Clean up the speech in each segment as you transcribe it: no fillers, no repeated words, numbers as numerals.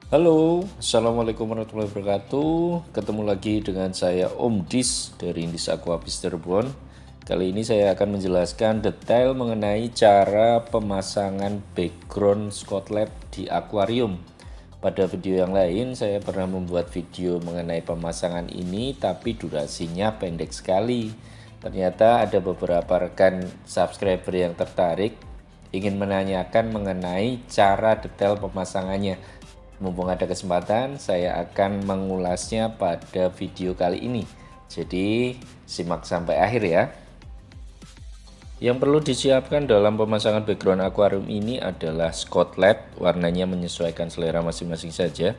Halo, Assalamualaikum warahmatullahi wabarakatuh. Ketemu lagi dengan saya Om Dis dari Indis Aquapis Cirebon. Kali ini saya akan menjelaskan detail mengenai cara pemasangan background Scotlet di akuarium. Pada video yang lain saya pernah membuat video mengenai pemasangan ini, tapi durasinya pendek sekali. Ternyata ada beberapa rekan subscriber yang tertarik ingin menanyakan mengenai cara detail pemasangannya. Mumpung ada kesempatan, saya akan mengulasnya pada video kali ini. Jadi, simak sampai akhir ya. Yang perlu disiapkan dalam pemasangan background akuarium ini adalah Scotlet, warnanya menyesuaikan selera masing-masing saja.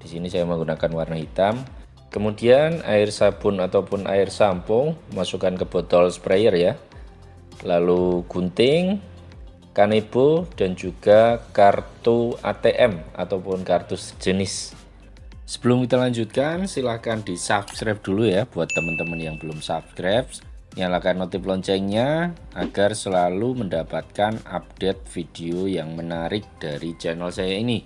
Di sini saya menggunakan warna hitam. Kemudian air sabun ataupun air sampo, masukkan ke botol sprayer ya. Lalu gunting, kanebo, dan juga kartu ATM ataupun kartu sejenis. Sebelum kita lanjutkan, silahkan di subscribe dulu ya buat teman-teman yang belum subscribe. Nyalakan notif loncengnya agar selalu mendapatkan update video yang menarik dari channel saya ini.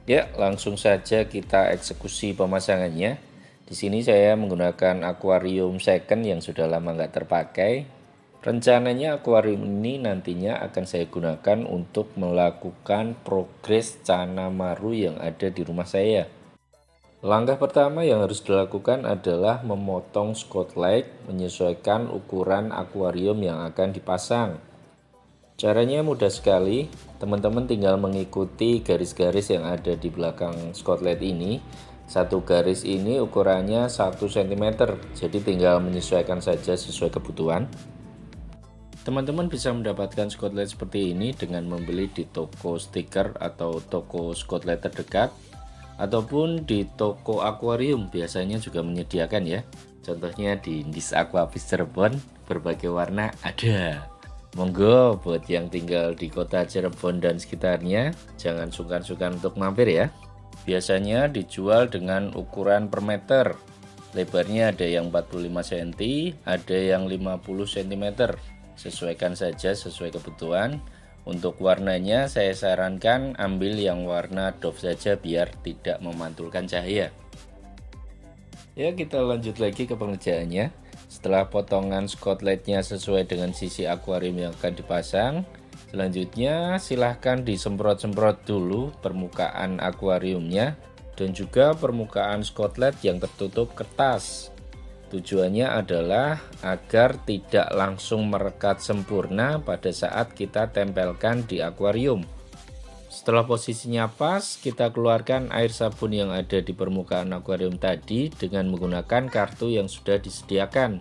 Ya, langsung saja kita eksekusi pemasangannya. Di sini saya menggunakan akuarium second yang sudah lama nggak terpakai. Rencananya akuarium ini nantinya akan saya gunakan untuk melakukan progres cana maru yang ada di rumah saya. Langkah pertama yang harus dilakukan adalah memotong Scotlet menyesuaikan ukuran akuarium yang akan dipasang. Caranya mudah sekali, teman-teman tinggal mengikuti garis-garis yang ada di belakang Scotlet ini. Satu garis ini ukurannya 1 cm, jadi tinggal menyesuaikan saja sesuai kebutuhan. Teman-teman bisa mendapatkan Scotlet seperti ini dengan membeli di toko stiker atau toko Scotlet terdekat, ataupun di toko akuarium biasanya juga menyediakan ya. Contohnya di Indis Aquapis Cirebon, berbagai warna ada. Monggo buat yang tinggal di kota Cirebon dan sekitarnya, jangan sungkan-sungkan untuk mampir ya. Biasanya dijual dengan ukuran per meter. Lebarnya ada yang 45 cm, ada yang 50 cm. Sesuaikan saja sesuai kebutuhan. Untuk warnanya saya sarankan ambil yang warna doff saja biar tidak memantulkan cahaya. Ya, kita lanjut lagi ke pengerjaannya. Setelah potongan Scotletnya sesuai dengan sisi akuarium yang akan dipasang, selanjutnya silahkan disemprot-semprot dulu permukaan akuariumnya dan juga permukaan Scotlet yang tertutup kertas. Tujuannya adalah agar tidak langsung merekat sempurna pada saat kita tempelkan di akuarium. Setelah posisinya pas, kita keluarkan air sabun yang ada di permukaan akuarium tadi dengan menggunakan kartu yang sudah disediakan.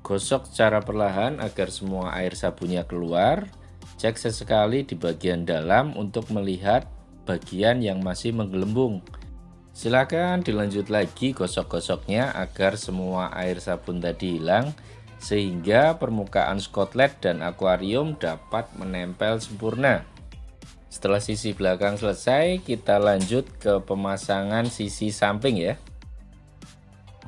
Gosok secara perlahan agar semua air sabunnya keluar. Cek sesekali di bagian dalam untuk melihat bagian yang masih menggelembung. Silakan dilanjut lagi gosok-gosoknya agar semua air sabun tadi hilang sehingga permukaan Scotlet dan akuarium dapat menempel sempurna. Setelah sisi belakang selesai, kita lanjut ke pemasangan sisi samping ya.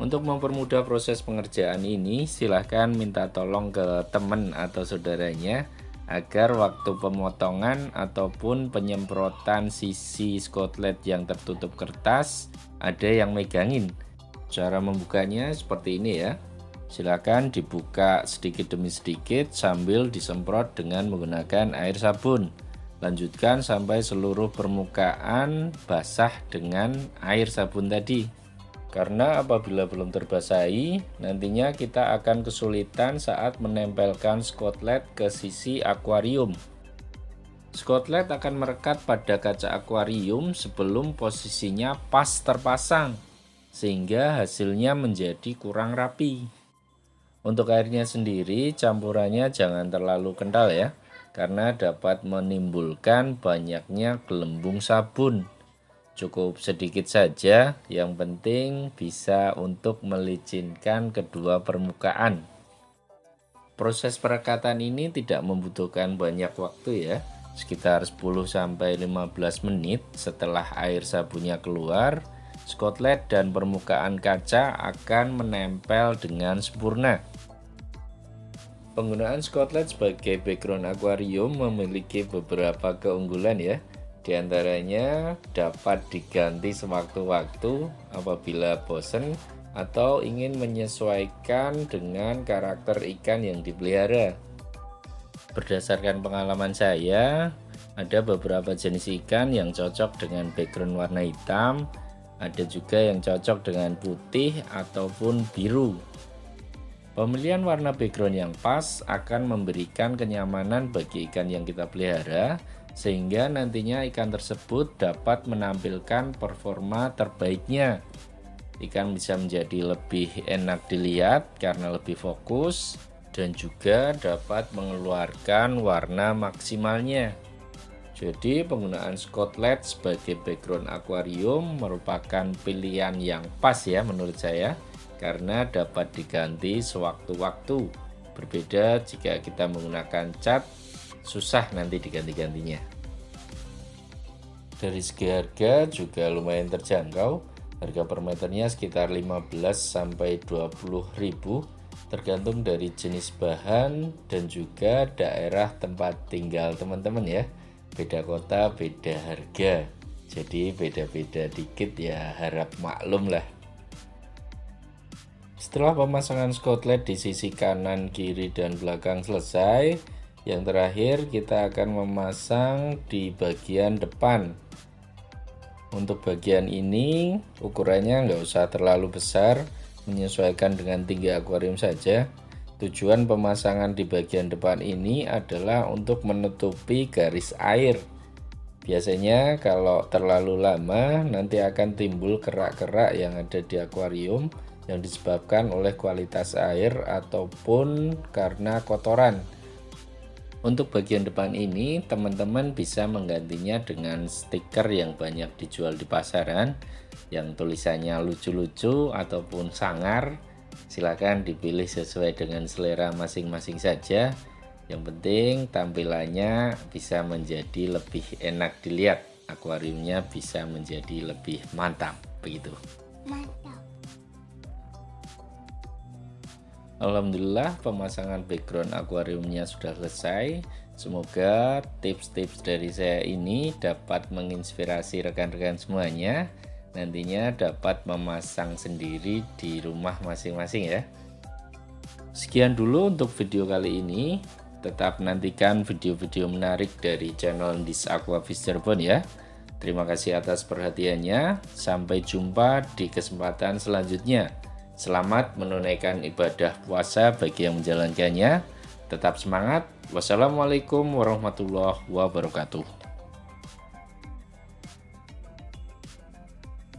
Untuk mempermudah proses pengerjaan ini, silahkan minta tolong ke teman atau saudaranya agar waktu pemotongan ataupun penyemprotan sisi Scotlet yang tertutup kertas ada yang megangin. Cara membukanya seperti ini ya. Silakan dibuka sedikit demi sedikit sambil disemprot dengan menggunakan air sabun. Lanjutkan sampai seluruh permukaan basah dengan air sabun tadi. Karena apabila belum terbasahi, nantinya kita akan kesulitan saat menempelkan Scotlet ke sisi akuarium. Scotlet akan merekat pada kaca akuarium sebelum posisinya pas terpasang, sehingga hasilnya menjadi kurang rapi. Untuk airnya sendiri, campurannya jangan terlalu kental ya, karena dapat menimbulkan banyaknya gelembung sabun. Cukup sedikit saja, yang penting bisa untuk melicinkan kedua permukaan. Proses perekatan ini tidak membutuhkan banyak waktu ya, sekitar 10-15 menit setelah air sabunnya keluar, Scotlet dan permukaan kaca akan menempel dengan sempurna. Penggunaan Scotlet sebagai background akuarium memiliki beberapa keunggulan ya. Di antaranya dapat diganti sewaktu-waktu apabila bosan atau ingin menyesuaikan dengan karakter ikan yang dipelihara. Berdasarkan pengalaman saya, ada beberapa jenis ikan yang cocok dengan background warna hitam, ada juga yang cocok dengan putih ataupun biru. Pemilihan warna background yang pas akan memberikan kenyamanan bagi ikan yang kita pelihara, sehingga nantinya ikan tersebut dapat menampilkan performa terbaiknya. Ikan bisa menjadi lebih enak dilihat karena lebih fokus dan juga dapat mengeluarkan warna maksimalnya. Jadi penggunaan Scotlet sebagai background akuarium merupakan pilihan yang pas ya menurut saya, karena dapat diganti sewaktu-waktu. Berbeda jika kita menggunakan cat, susah nanti diganti-gantinya. Dari segi harga juga lumayan terjangkau. Harga per meternya sekitar 15 sampai 20 ribu, tergantung dari jenis bahan dan juga daerah tempat tinggal teman-teman ya. Beda kota beda harga, jadi beda-beda dikit ya, harap maklum lah. Setelah pemasangan Scotlet di sisi kanan, kiri, dan belakang selesai, yang terakhir kita akan memasang di bagian depan. Untuk bagian ini ukurannya nggak usah terlalu besar, menyesuaikan dengan tinggi akuarium saja. Tujuan pemasangan di bagian depan ini adalah untuk menutupi garis air. Biasanya kalau terlalu lama nanti akan timbul kerak-kerak yang ada di akuarium yang disebabkan oleh kualitas air ataupun karena kotoran. Untuk bagian depan ini teman-teman bisa menggantinya dengan stiker yang banyak dijual di pasaran yang tulisannya lucu-lucu ataupun sangar. Silakan dipilih sesuai dengan selera masing-masing saja. Yang penting tampilannya bisa menjadi lebih enak dilihat, akuariumnya bisa menjadi lebih mantap begitu. Mantap. Alhamdulillah pemasangan background akuariumnya sudah selesai. Semoga tips-tips dari saya ini dapat menginspirasi rekan-rekan semuanya, nantinya dapat memasang sendiri di rumah masing-masing ya. Sekian dulu untuk video kali ini. Tetap nantikan video-video menarik dari channel This Aquafish Cirebon ya. Terima kasih atas perhatiannya. Sampai jumpa di kesempatan selanjutnya. Selamat menunaikan ibadah puasa bagi yang menjalankannya. Tetap semangat. Wassalamualaikum warahmatullahi wabarakatuh.